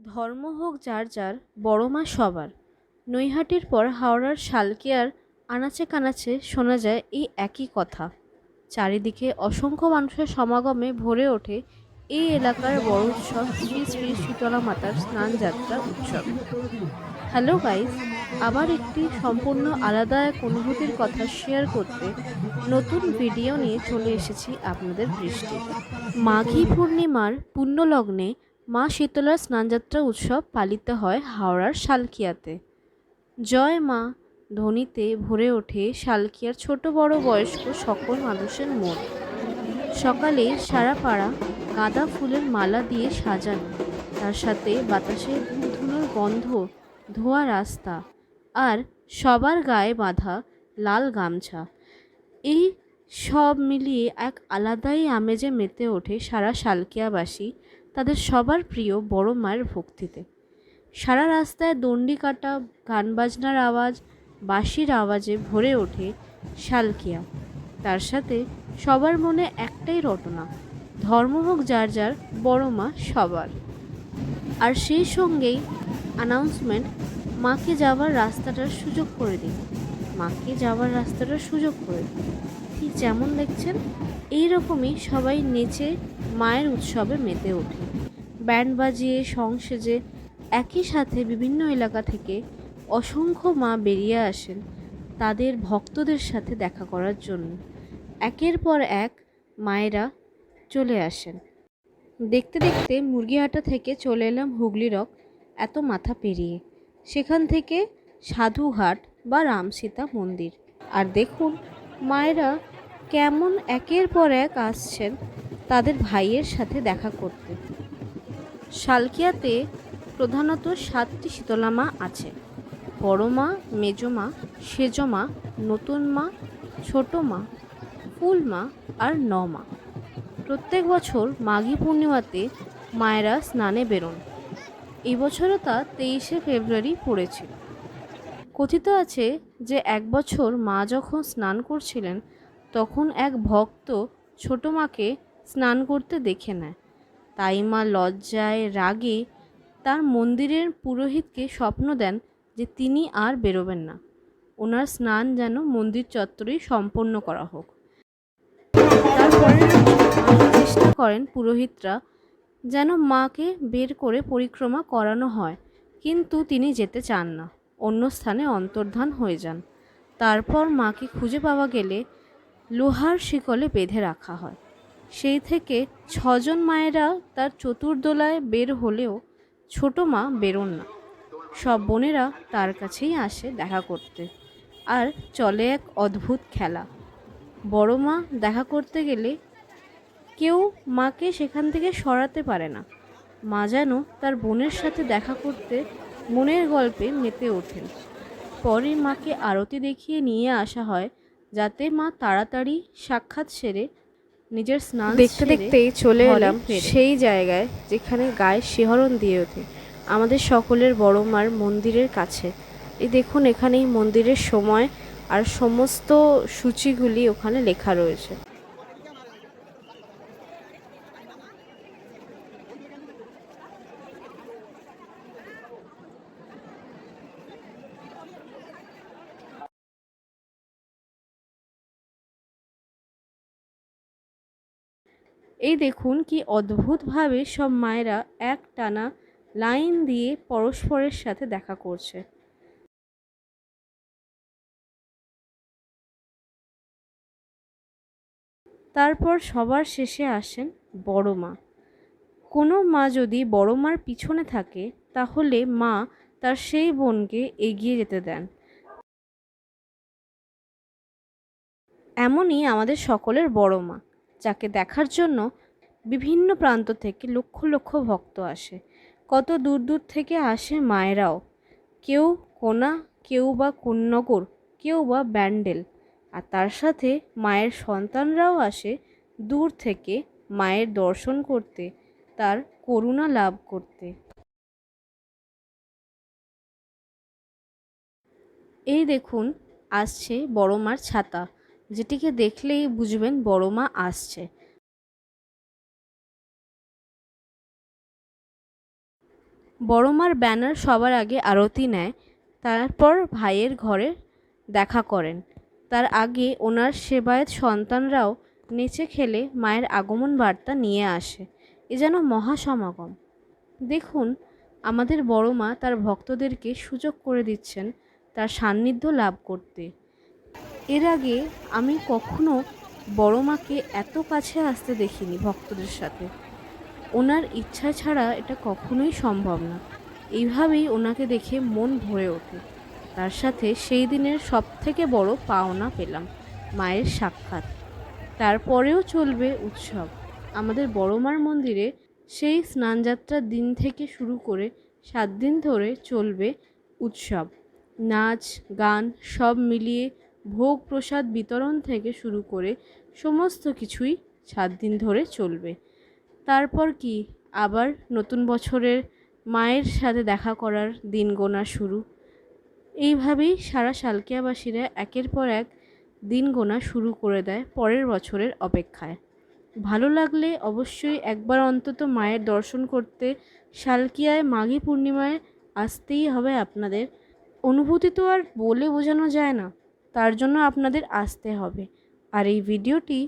ধর্ম হোক যার যার, বড় মা সবার। নৈহাটির পর হাওড়ার শালকিয়ার আনাচে কানাচে শোনা যায় এই একই কথা। চারিদিকে অসংখ্য মানুষের সমাগমে ভরে ওঠে এই এলাকার বড় উৎসব শ্রী শ্রী শীতলা মাতার স্নান যাত্রা উৎসব। হ্যালো গাইস, আবার একটি সম্পূর্ণ আলাদা এক অনুভূতির কথা শেয়ার করতে নতুন ভিডিও নিয়ে চলে এসেছি আপনাদের দৃষ্টি। মাঘী পূর্ণিমার পুণ্যলগ্নে মা শীতলার স্নানযাত্রা উৎসব পালিত হয় হাওড়ার শালকিয়াতে। জয় মা ধ্বনিতে ভরে ওঠে শালকিয়ার ছোট বড় বয়স্ক সকল মানুষের মন। সকালে সারা পাড়া গাঁদা ফুলের মালা দিয়ে সাজানো, তার সাথে বাতাসে ধুনোর গন্ধ, ধোয়া রাস্তা আর সবার গায়ে বাঁধা লাল গামছা, এই সব মিলিয়ে এক আলাদাই আমেজে মেতে ওঠে সারা শালকিয়াবাসী তাদের সবার প্রিয় বড় মায়ের ভক্তিতে। সারা রাস্তায় দণ্ডি কাটা, গান বাজনার আওয়াজ, বাঁশির আওয়াজে ভরে ওঠে শালকিয়া। তার সাথে সবার মনে একটাই রটনা, ধর্ম হোক যার যার, বড় মা সবার। আর সেই সঙ্গেই অ্যানাউন্সমেন্ট, মাকে যাওয়ার রাস্তাটার সুযোগ করে দিন, মাকে যাওয়ার রাস্তাটার সুযোগ করে দিন। ঠিক যেমন দেখছেন এইরকমই সবাই নেচে মায়ের উৎসবে মেতে ওঠে। ব্যান্ড বাজিয়ে সং সেজে একই সাথে বিভিন্ন এলাকা থেকে অসংখ্য মা বেরিয়ে আসেন তাদের ভক্তদের সাথে দেখা করার জন্য। একের পর এক মায়েরা চলে আসেন। দেখতে দেখতে মুরগিহাটা থেকে চলে এলাম হুগলি রক, এত মাথা পেরিয়ে। সেখান থেকে সাধুঘাট বা রামসীতা মন্দির। আর দেখুন মায়েরা কেমন একের পর এক আসছেন তাদের ভাইয়ের সাথে দেখা করতে। শালকিয়াতে প্রধানত 7টি শীতলা মা আছে: বড় মা, মেজো মা, সেজো মা, নতুন মা, ছোটো মা, ফুল মা আর মা। প্রত্যেক বছর মাঘী পূর্ণিমাতে মায়েরা স্নানে বেরোন। এই বছরও তা 23শে ফেব্রুয়ারি পড়েছিল। কথিত আছে যে এক বছর মা যখন স্নান করছিলেন তখন এক ভক্ত ছোটো মাকে স্নান করতে দেখে নেয়। তাই মা লজ্জায় রাগে তার মন্দিরের পুরোহিতকে স্বপ্ন দেন যে তিনি আর বেরোবেন না, ওনার স্নান যেন মন্দির চত্বরেই সম্পন্ন করা হোক। তারপরে চেষ্টা করেন পুরোহিতরা যেন মাকে বের করে পরিক্রমা করানো হয়, কিন্তু তিনি যেতে চান না, অন্য স্থানে অন্তর্ধান হয়ে যান। তারপর মাকে খুঁজে পাওয়া গেলে লোহার শিকলে বেঁধে রাখা হয়। সেই থেকে 6জন মায়েরা তার চতুর্দোলায় বের হলেও ছোট মা বেরোন না। সব বোনেরা তার কাছেই আসে দেখা করতে। আর চলে এক অদ্ভুত খেলা। বড় মা দেখা করতে গেলে কেউ মাকে সেখান থেকে সরাতে পারে না। মা যেন তার বোনের সাথে দেখা করতে মনের গল্পে মেতে ওঠেন। পরে মাকে আরতি দেখিয়ে নিয়ে আসা হয় যাতে মা তাড়াতাড়ি সাক্ষাৎ সেরে নিজের স্নান দেখতে দেখতেই চলে এলাম সেই জায়গায় যেখানে গায়ে শিহরণ দিয়ে ওঠে আমাদের সকলের বড় মার মন্দিরের কাছে। এই দেখুন এখানেই মন্দিরের সময় আর সমস্ত সূচিগুলি ওখানে লেখা রয়েছে। এই দেখুন কি অদ্ভুতভাবে সব মায়েরা এক টানা লাইন দিয়ে পরস্পরের সাথে দেখা করছে। তারপর সবার শেষে আসেন বড় মা। কোনো মা যদি বড় মার পিছনে থাকে তাহলে মা তার সেই বোনকে এগিয়ে যেতে দেন। এমনই আমাদের সকলের বড় মা, যাকে দেখার জন্য বিভিন্ন প্রান্ত থেকে লক্ষ লক্ষ ভক্ত আসে। কত দূর দূর থেকে আসে মায়েরাও, কেউ কোনা, কেউ বা কোন্নগর, কেউ বা ব্যান্ডেল। আর তার সাথে মায়ের সন্তানরাও আসে দূর থেকে মায়ের দর্শন করতে, তার করুণা লাভ করতে। এই দেখুন আসছে বড় মার ছাতা, যেটিকে দেখলেই বুঝবেন বড় মা আসছে। বড় মার ব্যানার সবার আগে আরতি নেয়, তারপর ভাইয়ের ঘরে দেখা করেন। তার আগে ওনার সেবায়েত সন্তানরাও নেচে খেলে মায়ের আগমন বার্তা নিয়ে আসে। এ যেন মহাসমাগম। দেখুন, আমাদের বড় মা তার ভক্তদেরকে সুযোগ করে দিচ্ছেন তার সান্নিধ্য লাভ করতে। এর আগে আমি কখনো বড় মাকে এত কাছে আসতে দেখিনি ভক্তদের সাথে। ওনার ইচ্ছা ছাড়া এটা কখনোই সম্ভব না। এইভাবেই ওনাকে দেখে মন ভরে ওঠে। তার সাথে সেই দিনের সবথেকে বড় পাওনা পেলাম, মায়ের সাক্ষাৎ। তারপরেও চলবে উৎসব। আমাদের বড় মার মন্দিরে সেই স্নানযাত্রার দিন থেকে শুরু করে 7 দিন ধরে চলবে উৎসব। নাচ, গান সব মিলিয়ে ভোগ প্রসাদ বিতরণ থেকে শুরু করে সমস্ত কিছুই 7 দিন ধরে চলবে। তারপর কি আবার নতুন বছরের মায়ের সাথে দেখা করার দিন গোনা শুরু। এইভাবেই সারা শালকিয়াবাসীরা একের পর এক দিন গোনা শুরু করে দেয় পরের বছরের অপেক্ষায়। ভালো লাগলে অবশ্যই একবার অন্তত মায়ের দর্শন করতে শালকিয়ায় মাঘী পূর্ণিমায় আসতেই হবে আপনাদের। অনুভূতি তো আর বলে বোঝানো যায় না, তার জন্য আপনাদের আসতে হবে। আর এই ভিডিওটি